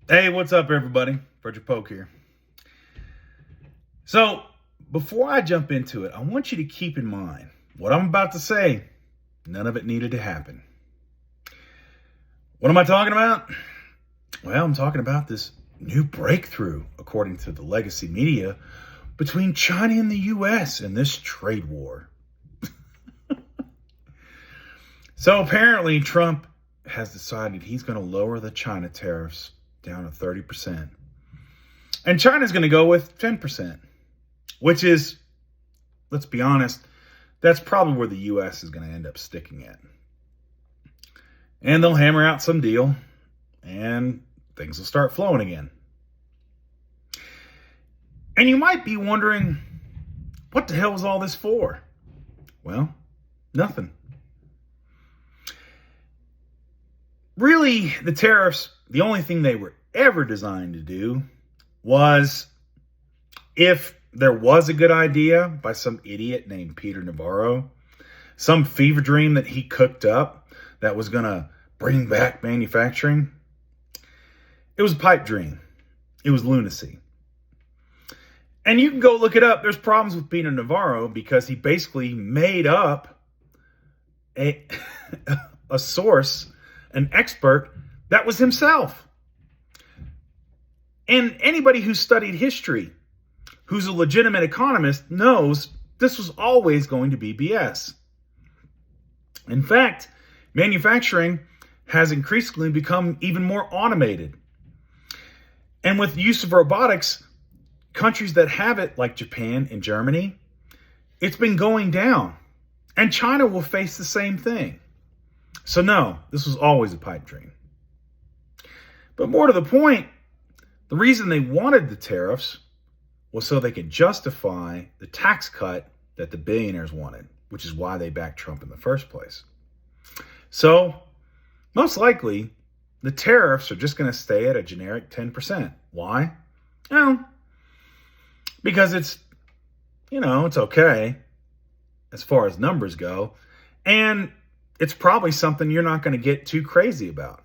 Hey, what's up, everybody? Frederick Polk here. So, before I jump into it, I want you to keep in mind what I'm about to say, none of it needed to happen. What am I talking about? Well, I'm talking about this new breakthrough, according to the legacy media, between China and the US in this trade war. So, apparently, Trump has decided he's going to lower the China tariffs down to 30%. And China's going to go with 10%, which is, let's be honest, that's probably where the U.S. is going to end up sticking at. And they'll hammer out some deal, and things will start flowing again. And you might be wondering, what the hell was all this for? Well, nothing. Really, the tariffs, the only thing they were ever designed to do was, if there was a good idea by some idiot named Peter Navarro, some fever dream that he cooked up that was going to bring back manufacturing, it was a pipe dream. It was lunacy. And you can go look it up. There's problems with Peter Navarro because he basically made up a source, an expert that was himself. And anybody who's studied history, who's a legitimate economist, knows this was always going to be BS. In fact, manufacturing has increasingly become even more automated. And with the use of robotics, countries that have it, like Japan and Germany, it's been going down. And China will face the same thing. So no, this was always a pipe dream. But more to the point, the reason they wanted the tariffs was so they could justify the tax cut that the billionaires wanted, which is why they backed Trump in the first place. So, most likely, the tariffs are just going to stay at a generic 10%. Why? Well, because it's okay as far as numbers go, and it's probably something you're not going to get too crazy about.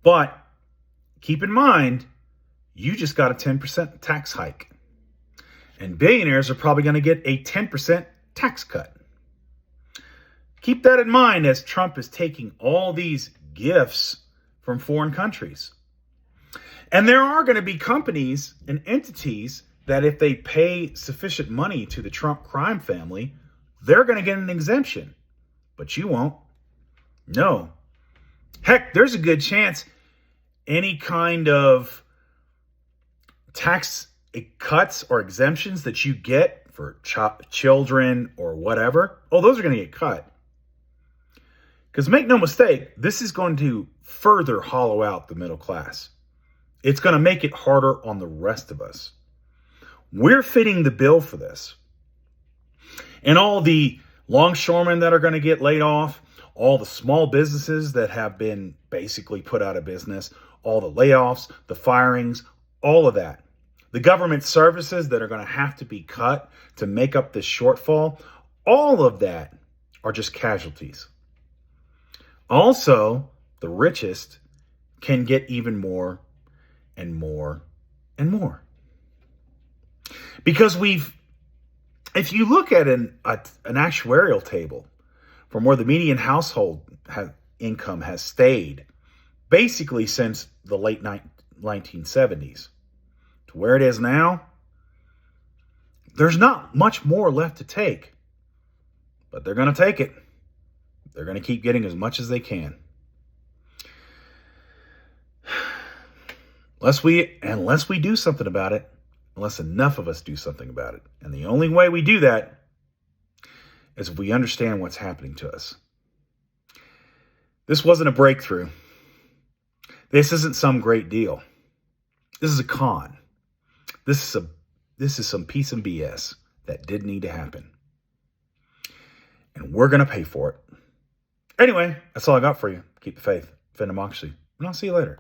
But keep in mind, you just got a 10% tax hike. And billionaires are probably going to get a 10% tax cut. Keep that in mind as Trump is taking all these gifts from foreign countries. And there are going to be companies and entities that if they pay sufficient money to the Trump crime family, they're going to get an exemption. But you won't. No. Heck, there's a good chance any kind of tax cuts or exemptions that you get for children or whatever, those are going to get cut. Because make no mistake, this is going to further hollow out the middle class. It's going to make it harder on the rest of us. We're fitting the bill for this. And all the longshoremen that are going to get laid off, all the small businesses that have been basically put out of business, all the layoffs, the firings, all of that. The government services that are going to have to be cut to make up this shortfall, all of that are just casualties. Also, the richest can get even more and more and more. Because if you look at an actuarial table from where the median household income has stayed basically since the late 1970s to where it is now, there's not much more left to take. But they're going to take it. They're going to keep getting as much as they can. Unless we do something about it. Unless enough of us do something about it. And the only way we do that is if we understand what's happening to us. This wasn't a breakthrough. This isn't some great deal. This is a con. This is some piece of BS that didn't need to happen. And we're going to pay for it. Anyway, that's all I got for you. Keep the faith. Defend democracy. And I'll see you later.